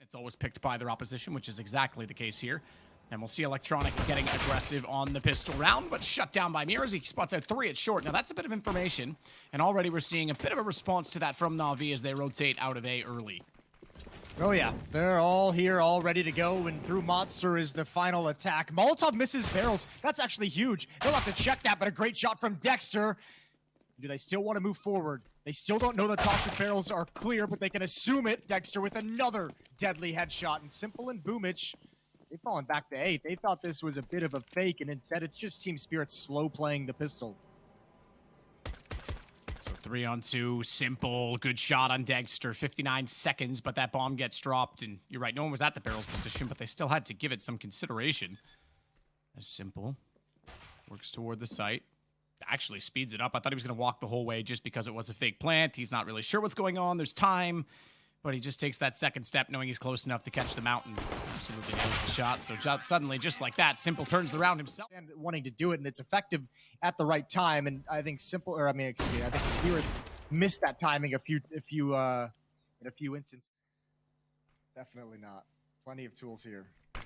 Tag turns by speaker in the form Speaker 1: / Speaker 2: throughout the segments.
Speaker 1: It's always picked by their opposition, which is exactly the case here. And we'll see Electronic getting aggressive on the pistol round, but shut down by Mirrors. He spots out 3 at short. Now, that's a bit of information, and already we're seeing a bit of a response to that from NAVI as they rotate out of A early.
Speaker 2: Oh yeah, they're all here, all ready to go, and through Monster is the final attack. Molotov misses barrels. That's actually huge. They'll have to check that, but a great shot from Dexter. Do they still want to move forward? They still don't know the toxic barrels are clear, but they can assume it. Dexter with another deadly headshot, and Simple and Boomich, they've fallen back to 8. They thought this was a bit of a fake, and instead it's just Team Spirit slow playing the pistol.
Speaker 1: So 3-on-2, Simple, good shot on Dexter, 59 seconds, but that bomb gets dropped, and you're right, no one was at the barrel's position, but they still had to give it some consideration. As Simple works toward the site. Actually speeds it up. I thought he was going to walk the whole way just because it was a fake plant. He's not really sure what's going on. There's time, but he just takes that second step knowing he's close enough to catch the mountain. Absolutely nails the shot. So suddenly, just like that, Simple turns the round himself.
Speaker 2: And wanting to do it, and it's effective at the right time. And I think I think Spirits missed that timing in a few instances. Definitely not. Plenty of tools here.
Speaker 1: Well,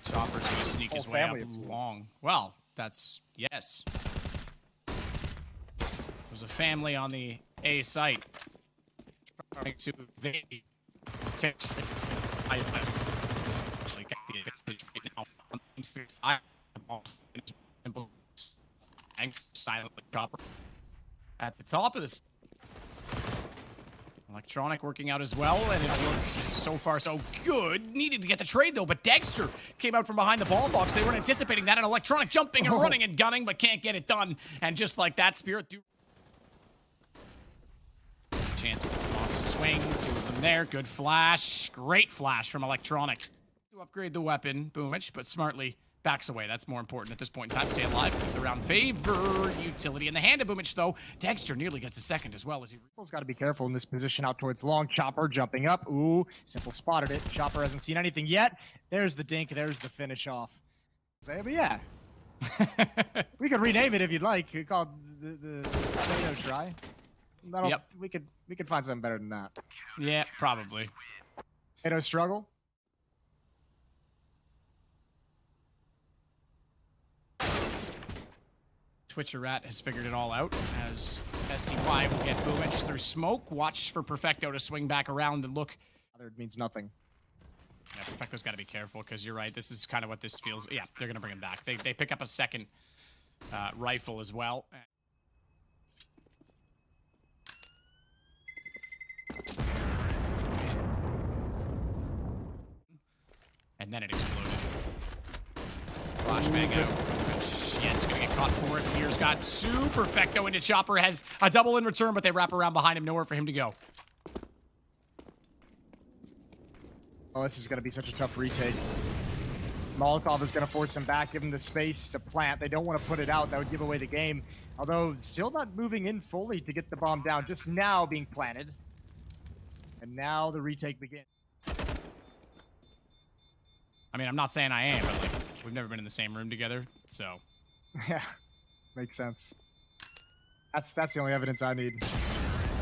Speaker 1: Chopper's going to sneak his way up long. Well, that's yes. There's a family on the A site. Trying to evade. At the top of this. Electronic working out as well, and it'll work so far so good. Needed to get the trade though, but Dexter came out from behind the bomb box. They weren't anticipating that, and Electronic jumping and running and gunning, but can't get it done. And just like that, Spirit do. Chance wants to swing, 2 of them there. Good flash, great flash from Electronic to upgrade the weapon. Boomich, but smartly backs away. That's more important at this point in time. Stay alive, keep the round favor. Utility in the hand of Boomich though. Dexter nearly gets a second as well as he.
Speaker 2: Simple's got to be careful in this position out towards long. Chopper jumping up. Ooh, Simple spotted it. Chopper hasn't seen anything yet. There's the dink. There's the finish off. But yeah, we could rename it if you'd like. We call it the potato try. Yep. We could find something better than that.
Speaker 1: Yeah, probably.
Speaker 2: Potato struggle.
Speaker 1: Twitcher Rat has figured it all out as STY will get Boomich through smoke. Watch for Perfecto to swing back around and look.
Speaker 2: Other means nothing.
Speaker 1: Yeah, Perfecto's got to be careful because you're right. This is kind of what this feels. Yeah, they're going to bring him back. They pick up a second rifle as well. And then it exploded. Flashbang out. Yes, gonna get caught for it. Here's got 2. Perfecto into Chopper. Has a double in return, but they wrap around behind him. Nowhere for him to go.
Speaker 2: Oh, this is going to be such a tough retake. Molotov is going to force him back, give him the space to plant. They don't want to put it out. That would give away the game. Although, still not moving in fully to get the bomb down. Just now being planted. And now the retake begins.
Speaker 1: I mean, I'm not saying I am, but like, we've never been in the same room together, so.
Speaker 2: Yeah, makes sense. That's the only evidence I need.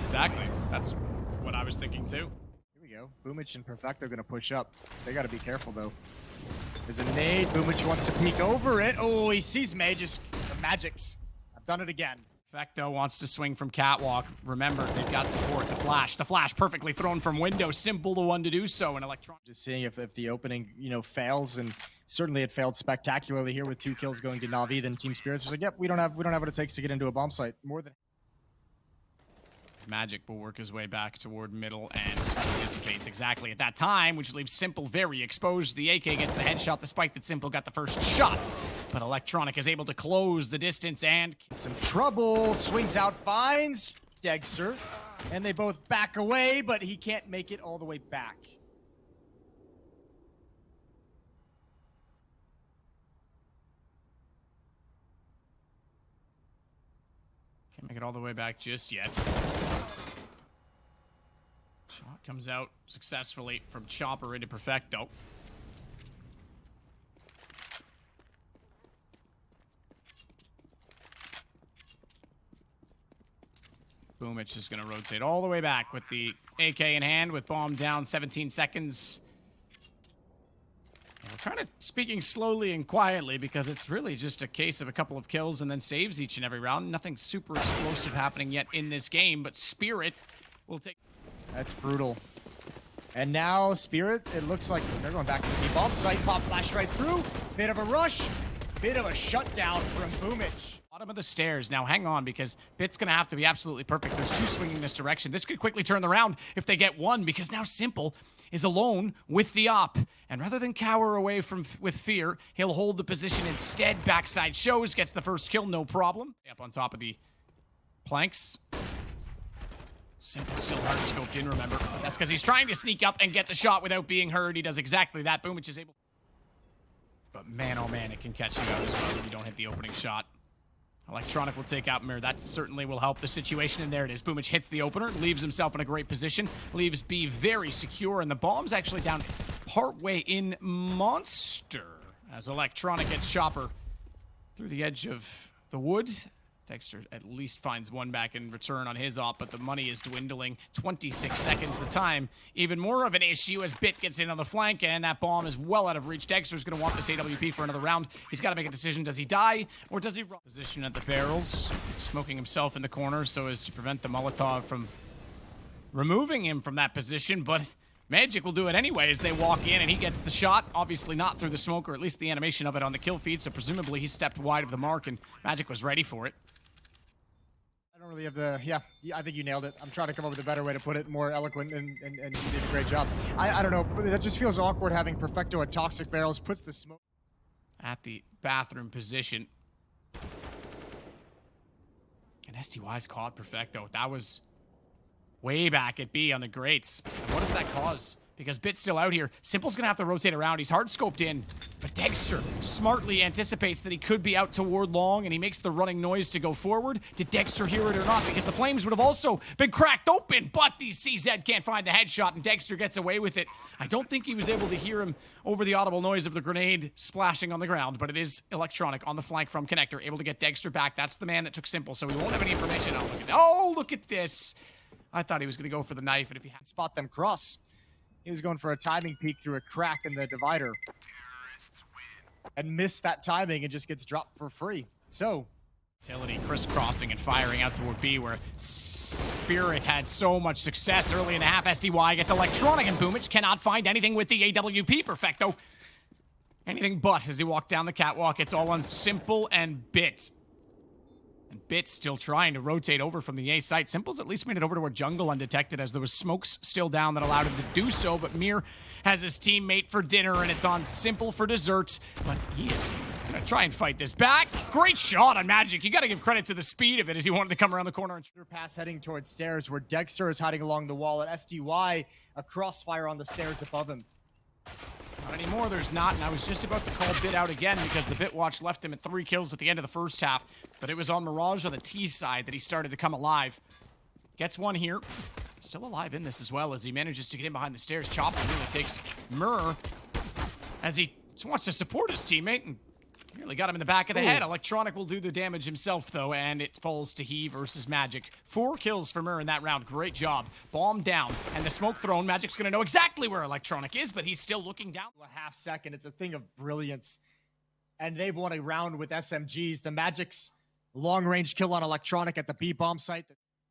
Speaker 1: Exactly. That's what I was thinking too.
Speaker 2: Here we go. Boomich and Perfecto gonna push up. They gotta be careful though. There's a nade. Boomich wants to peek over it. Oh, he sees Magics. The Magics. I've done it again.
Speaker 1: Perfecto wants to swing from catwalk. Remember, they've got support. The flash perfectly thrown from window. Simple the one to do so. And Electronic.
Speaker 2: Just seeing if the opening, fails, and certainly it failed spectacularly here with 2 kills going to NAVI. Then Team Spirits was like, yep, we don't have what it takes to get into a bomb site. More than.
Speaker 1: Magic will work his way back toward middle and dissipates exactly at that time, which leaves Simple very exposed. The AK gets the headshot, despite that Simple got the first shot. But Electronic is able to close the distance and...
Speaker 2: Some trouble. Swings out, finds Dexter. And they both back away, but he can't make it all the way back.
Speaker 1: Can't make it all the way back just yet. Shot comes out successfully from Chopper into Perfecto. Boomich is going to rotate all the way back with the AK in hand with bomb down 17 seconds. We're kind of speaking slowly and quietly because it's really just a case of a couple of kills and then saves each and every round. Nothing super explosive happening yet in this game, but Spirit will take...
Speaker 2: That's brutal. And now Spirit, it looks like they're going back to the bomb site. Pop flash right through. Bit of a rush. Bit of a shutdown from Boomich.
Speaker 1: Bottom of the stairs. Now hang on, because Bit's going to have to be absolutely perfect. There's two swinging this direction. This could quickly turn the round if they get one, because now Simple is alone with the op. And rather than cower away with fear, he'll hold the position instead. Backside shows, gets the first kill, no problem. Up on top of the planks. Simple still hard scoped in, remember. That's because he's trying to sneak up and get the shot without being heard. He does exactly that. Boomich is able... But man, oh man, it can catch you out as well if you don't hit the opening shot. Electronic will take out Mir. That certainly will help the situation, and there it is. Boomich hits the opener, leaves himself in a great position, leaves B very secure, and the bomb's actually down partway in Monster as Electronic gets Chopper through the edge of the wood. Dexter at least finds one back in return on his op, but the money is dwindling. 26 seconds the time. Even more of an issue as Bit gets in on the flank, and that bomb is well out of reach. Dexter's going to want this AWP for another round. He's got to make a decision. Does he die, or does he run? Position at the barrels, smoking himself in the corner so as to prevent the Molotov from removing him from that position, but Magic will do it anyway as they walk in, and he gets the shot. Obviously not through the smoke, or at least the animation of it on the kill feed, so presumably he stepped wide of the mark, and Magic was ready for it.
Speaker 2: I don't really have the... Yeah, I think you nailed it. I'm trying to come up with a better way to put it, more eloquent, and you did a great job. I don't know, that just feels awkward having Perfecto at Toxic Barrels, puts the smoke...
Speaker 1: At the bathroom position. And STY's caught Perfecto. That was way back at B on the grates. And what does that cause? Because Bit's still out here. Simple's gonna have to rotate around. He's hard scoped in. But Dexter smartly anticipates that he could be out toward long, and he makes the running noise to go forward. Did Dexter hear it or not? Because the flames would have also been cracked open, but the CZ can't find the headshot, and Dexter gets away with it. I don't think he was able to hear him over the audible noise of the grenade splashing on the ground, but it is Electronic on the flank from Connector, able to get Dexter back. That's the man that took Simple, so we won't have any information. Oh, look at this. I thought he was gonna go for the knife, and if he had...
Speaker 2: Spot them cross. He was going for a timing peek through a crack in the divider. And missed that timing and just gets dropped for free. So.
Speaker 1: Utility crisscrossing and firing out toward B, where Spirit had so much success early in the half. SDY gets Electronic, and Boomich cannot find anything with the AWP. Perfecto. Anything but as he walked down the catwalk. It's all on Simple and Bit. And Bit's still trying to rotate over from the A site. Simple's at least made it over to a jungle undetected as there was smokes still down that allowed him to do so. But Mir has his teammate for dinner, and it's on Simple for dessert. But he is going to try and fight this back. Great shot on Magic. You got to give credit to the speed of it as he wanted to come around the corner. And
Speaker 2: pass heading towards stairs where Dexter is hiding along the wall, and SDY a crossfire on the stairs above him.
Speaker 1: Not anymore, there's not, and I was just about to call Bit out again because the Bit watch left him at 3 kills at the end of the first half, but it was on Mirage on the T side that he started to come alive. Gets one here. Still alive in this as well as he manages to get in behind the stairs. Chopper really takes Murr as he just wants to support his teammate and nearly got him in the back of the head. Electronic will do the damage himself, though, and it falls to he versus Magic. 4 kills for Murr in that round. Great job. Bomb down, and the smoke thrown. Magic's going to know exactly where Electronic is, but he's still looking down.
Speaker 2: A half second. It's a thing of brilliance. And they've won a round with SMGs. The Magic's long-range kill on Electronic at the B-bomb site.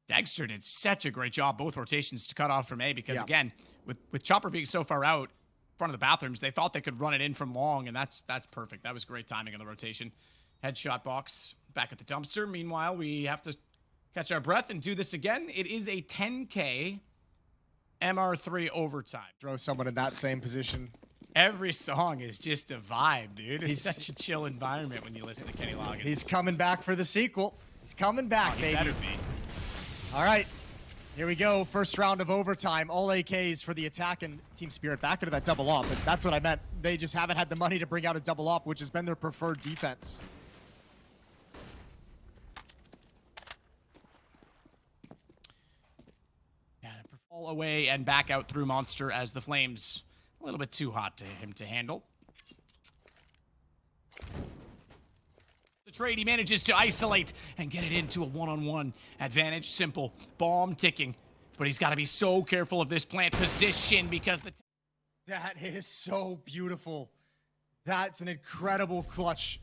Speaker 1: Dexter did such a great job, both rotations to cut off from A, because, again, with Chopper being so far out, front of the bathrooms, they thought they could run it in from long, and that's perfect. That was great timing on the rotation. Headshot box back at the dumpster. Meanwhile, we have to catch our breath and do this again. It is a 10K MR3 overtime.
Speaker 2: Throw someone in that same position.
Speaker 1: Every song is just a vibe, dude. It's such a chill environment when you listen to Kenny Loggins.
Speaker 2: He's coming back for the sequel. He's coming back, baby.
Speaker 1: Better be.
Speaker 2: All right. Here we go, first round of overtime. All AKs for the attack, and Team Spirit back into that double op. But that's what I meant. They just haven't had the money to bring out a double op, which has been their preferred defense.
Speaker 1: Yeah, fall away and back out through Monster as the flames a little bit too hot to him to handle. The trade, he manages to isolate and get it into a one-on-one advantage. Simple. Bomb ticking. But he's got to be so careful of this plant position because the...
Speaker 2: That is so beautiful. That's an incredible clutch.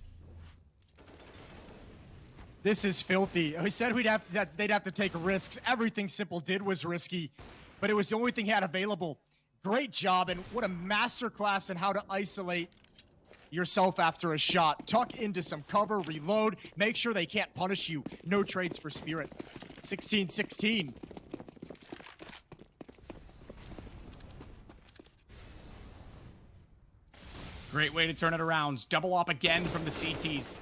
Speaker 2: This is filthy. We said they'd have to take risks. Everything Simple did was risky, but it was the only thing he had available. Great job, and what a masterclass in how to isolate yourself after a shot. Tuck into some cover, reload, make sure they can't punish you. No trades for Spirit. 16-16.
Speaker 1: Great way to turn it around. Double up again from the CTs.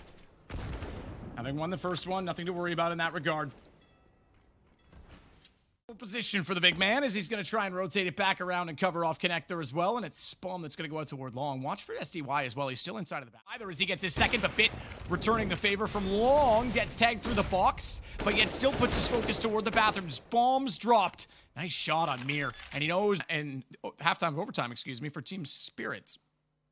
Speaker 1: Having won the first one, nothing to worry about in that regard. Position for the big man as he's going to try and rotate it back around and cover off connector as well, and it's Spawn that's going to go out toward Long. Watch for SDY as well. He's still inside of the back. Either as he gets his second, but Bit returning the favor from Long, gets tagged through the box, but yet still puts his focus toward the bathrooms. Bombs dropped. Nice shot on Mir, and he knows, and halftime overtime, excuse me, for Team Spirits.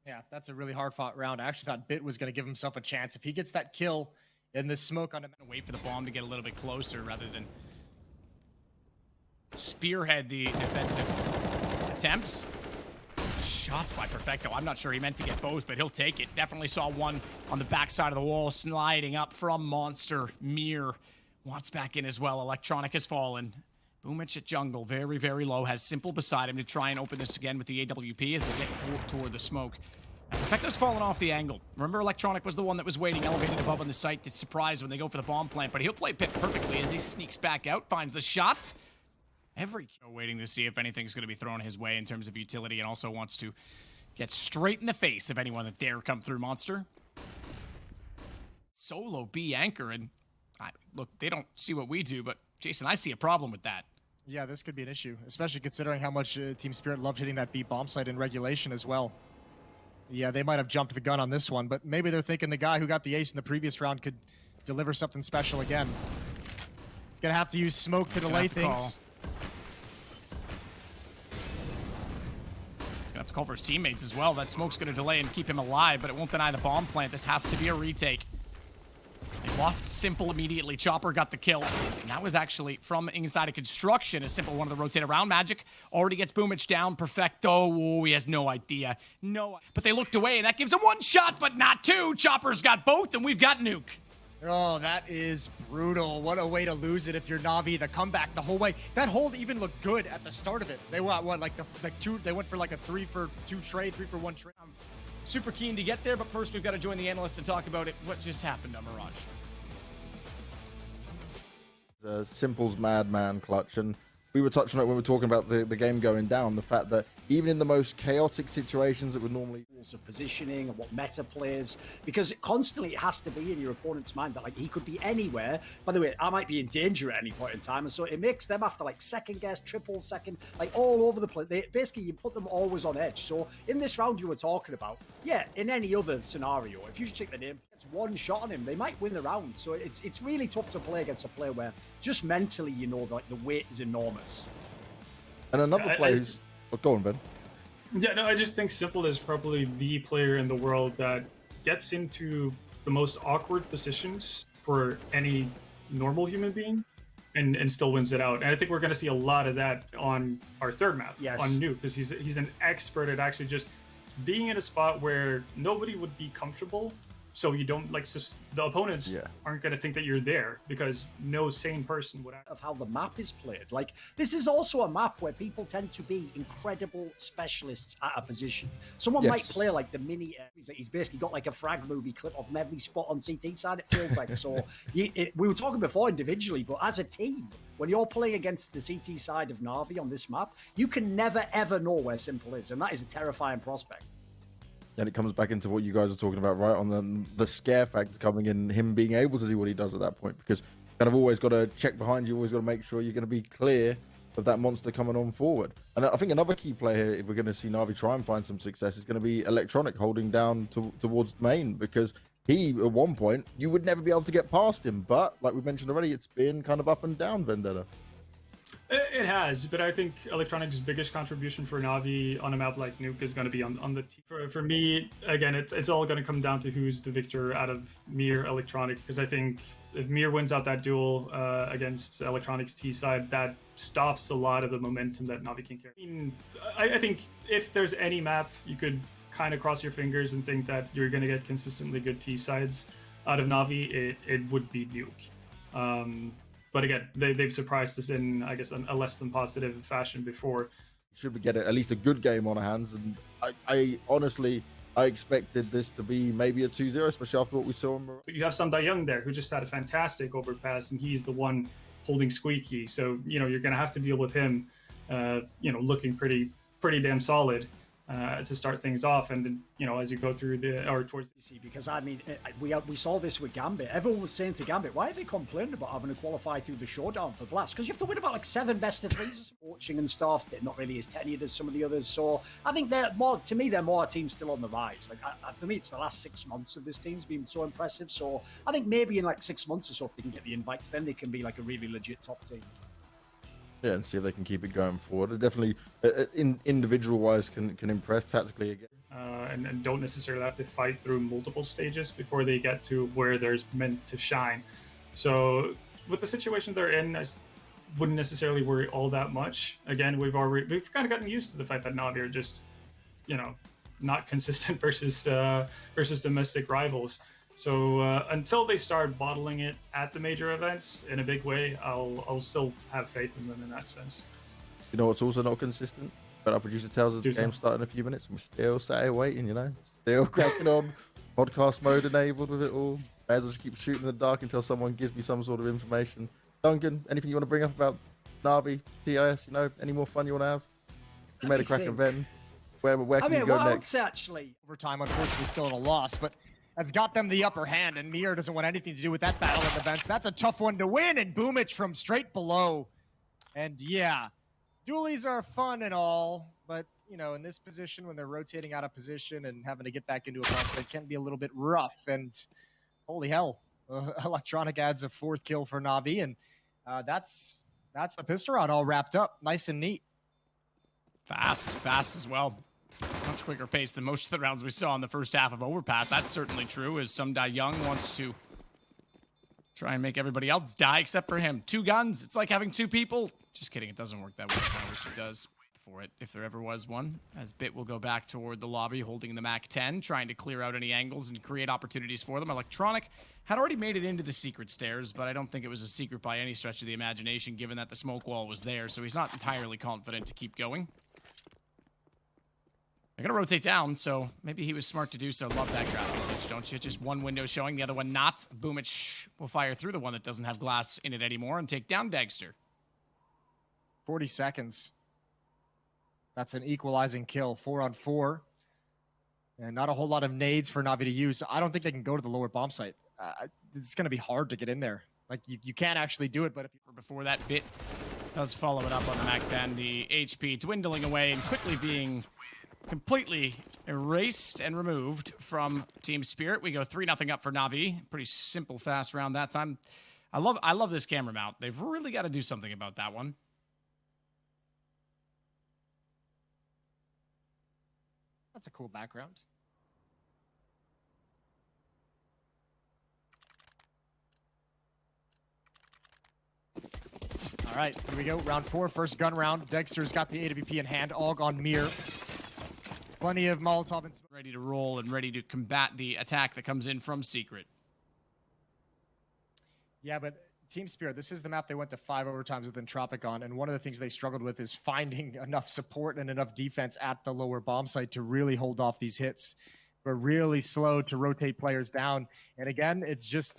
Speaker 2: Yeah, that's a really hard-fought round. I actually thought Bit was going to give himself a chance. If he gets that kill in the smoke on him.
Speaker 1: Wait for the bomb to get a little bit closer rather than spearhead the defensive attempts. Shots by Perfecto. I'm not sure he meant to get both, but he'll take it. Definitely saw one on the backside of the wall sliding up from Monster. Mir wants back in as well. Electronic has fallen. Boomich at jungle, very, very low. Has Simple beside him to try and open this again with the AWP as they get toward the smoke. And Perfecto's fallen off the angle. Remember, Electronic was the one that was waiting, elevated above on the site. It's surprised when they go for the bomb plant, but he'll play Pit perfectly as he sneaks back out, finds the shot. Waiting to see if anything's going to be thrown his way in terms of utility, and also wants to get straight in the face of anyone that dare come through Monster. Solo B anchor, and look, they don't see what we do, but Jason, I see a problem with that.
Speaker 2: Yeah, this could be an issue, especially considering how much Team Spirit loved hitting that B bomb site in regulation as well. Yeah, they might have jumped the gun on this one, but maybe they're thinking the guy who got the ace in the previous round could deliver something special again. He's gonna have to use smoke to delay things.
Speaker 1: He's gonna have to call for his teammates as well. That smoke's gonna delay and keep him alive, but it won't deny the bomb plant. This has to be a retake. They lost Simple immediately. Chopper got the kill. And that was actually from inside of construction. A Simple wanted to rotate around. Magic already gets Boomich down. Perfecto. Oh, he has no idea. No. But they looked away, and that gives him one shot, but not two. Chopper's got both, and we've got Nuke.
Speaker 2: Oh, that is brutal. What a way to lose it if you're Navi. The comeback the whole way. That hold even looked good at the start of it. They were at what, like two? They went for like a 3-for-2 trade, 3-for-1 trade.
Speaker 1: Super keen to get there, but first we've got to join the analyst to talk about it. What just happened on Mirage?
Speaker 3: Simple's madman clutch, and we were touching on it when we were talking about the game going down, the fact that even in the most chaotic situations that would normally
Speaker 4: of positioning and what meta plays, because constantly it has to be in your opponent's mind that like he could be anywhere. By the way, I might be in danger at any point in time, and so it makes them have to like second guess, triple second, like all over the place. Basically you put them always on edge. So in this round you were talking about, yeah, in any other scenario, if you take the name, gets one shot on him, they might win the round. So it's really tough to play against a player where just mentally you know like the weight is enormous.
Speaker 3: And another player who's go on, Ben.
Speaker 5: Yeah, no, I just think Simple is probably the player in the world that gets into the most awkward positions for any normal human being and still wins it out. And I think we're going to see a lot of that on our third map,
Speaker 4: yes,
Speaker 5: on Nuke, because he's an expert at actually just being in a spot where nobody would be comfortable. So you don't like just the opponents aren't going to think that you're there because no sane person would.
Speaker 4: Of how the map is played, like this is also a map where people tend to be incredible specialists at a position. Someone might play like the mini. He's basically got like a frag movie clip of every spot on CT side. It feels like so. We were talking before individually, but as a team, when you're playing against the CT side of Navi on this map, you can never ever know where Simple is, and that is a terrifying prospect.
Speaker 3: And it comes back into what you guys are talking about, right? On the scare factor coming in, him being able to do what he does at that point, because you kind of always got to check behind you, always got to make sure you're going to be clear of that monster coming on forward. And I think another key player here, if we're going to see Navi try and find some success, is going to be Electronic holding down towards main, because he, at one point, you would never be able to get past him. But like we mentioned already, it's been kind of up and down, Vendetta.
Speaker 5: It has, but I think Electronic's biggest contribution for Navi on a map like Nuke is going to be on the team. For me, again, it's all going to come down to who's the victor out of Mir Electronic, because I think if Mir wins out that duel against Electronic's T side, that stops a lot of the momentum that Navi can carry. I think if there's any map you could kind of cross your fingers and think that you're going to get consistently good T sides out of Navi, it would be Nuke. But again, they've surprised us in, I guess, a less than positive fashion before.
Speaker 3: Should we get at least a good game on our hands? And I honestly, I expected this to be maybe a 2-0, especially after what we saw.
Speaker 5: But you have Sam Young there, who just had a fantastic overpass, and he's the one holding Squeaky. So, you know, you're going to have to deal with him, you know, looking pretty damn solid to start things off. And then, you know, as you go through towards
Speaker 4: the... Because, I mean, we saw this with Gambit. Everyone was saying to Gambit, why are they complaining about having to qualify through the showdown for Blast? Because you have to win about like 7 best-of-3s, coaching and stuff. They're not really as tenured as some of the others. So I think they're more a team still on the rise. Like, for me, it's the last 6 months of this team's been so impressive. So I think maybe in like 6 months or so, if they can get the invites, then they can be like a really legit top team.
Speaker 3: Yeah, and see if they can keep it going forward. It definitely, individual-wise, can impress tactically again.
Speaker 5: And don't necessarily have to fight through multiple stages before they get to where they're meant to shine. So with the situation they're in, I wouldn't necessarily worry all that much. Again, we've kind of gotten used to the fact that Navi are just, you know, not consistent versus domestic rivals. So until they start bottling it at the major events in a big way, I'll still have faith in them in that sense.
Speaker 3: You know what's also not consistent? But our producer tells us the game's starting in a few minutes, and we're still sat here waiting, you know? Still cracking on. Podcast mode enabled with it all. May as well just keep shooting in the dark until someone gives me some sort of information. Duncan, anything you want to bring up about Navi, CIS, you know? Any more fun you want to have? You made a cracking event. Where can you go next?
Speaker 4: Actually,
Speaker 2: overtime, unfortunately, still in a loss, but that's got them the upper hand, and Mir doesn't want anything to do with that battle at the bench. That's a tough one to win, and Boomich from straight below. And yeah, dualies are fun and all, but, you know, in this position, when they're rotating out of position and having to get back into a box, it can be a little bit rough. And holy hell, Electronic adds a 4th kill for Navi, and that's the pistol round all wrapped up. Nice and neat.
Speaker 1: Fast as well. Much quicker pace than most of the rounds we saw in the first half of Overpass. That's certainly true, as Sumda Young wants to try and make everybody else die except for him. 2 guns, it's like having 2 people. Just kidding, it doesn't work that way. I wish it does for it, if there ever was one. As Bit will go back toward the lobby, holding the MAC-10, trying to clear out any angles and create opportunities for them. Electronic had already made it into the secret stairs, but I don't think it was a secret by any stretch of the imagination, given that the smoke wall was there, so he's not entirely confident to keep going. They're going to rotate down, so maybe he was smart to do so. Love that grappling glitch, don't you? Just one window showing, the other one not. Boomich will fire through the one that doesn't have glass in it anymore and take down Dagster.
Speaker 2: 40 seconds. That's an equalizing kill, 4-on-4. And not a whole lot of nades for Navi to use. So I don't think they can go to the lower bomb site. It's going to be hard to get in there. Like, you can't actually do it, but if you...
Speaker 1: Before that, Bit does follow it up on the MAC-10. The HP dwindling away and quickly being completely erased and removed from Team Spirit. We go 3-0 up for Navi. Pretty simple, fast round that time. I love this camera mount. They've really got to do something about that one.
Speaker 2: That's a cool background. All right, here we go. Round 4, first gun round. Dexter's got the AWP in hand. AUG on Mir. Plenty of Molotov and...
Speaker 1: Ready to roll and ready to combat the attack that comes in from Secret.
Speaker 2: Yeah, but Team Spirit, this is the map they went to 5 overtimes with Entropic on, and one of the things they struggled with is finding enough support and enough defense at the lower bomb site to really hold off these hits. We're really slow to rotate players down. And again, it's just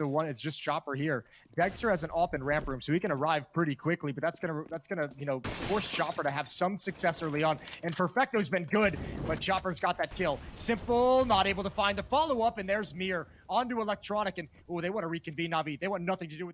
Speaker 2: Chopper here. Dexter has an AWP and ramp room, so he can arrive pretty quickly, but that's gonna, you know, force Chopper to have some success early on. And Perfecto's been good, but Chopper's got that kill. Simple, not able to find the follow-up, and there's Mir onto Electronic, and oh, they want to reconvene Navi. They want nothing to do with this.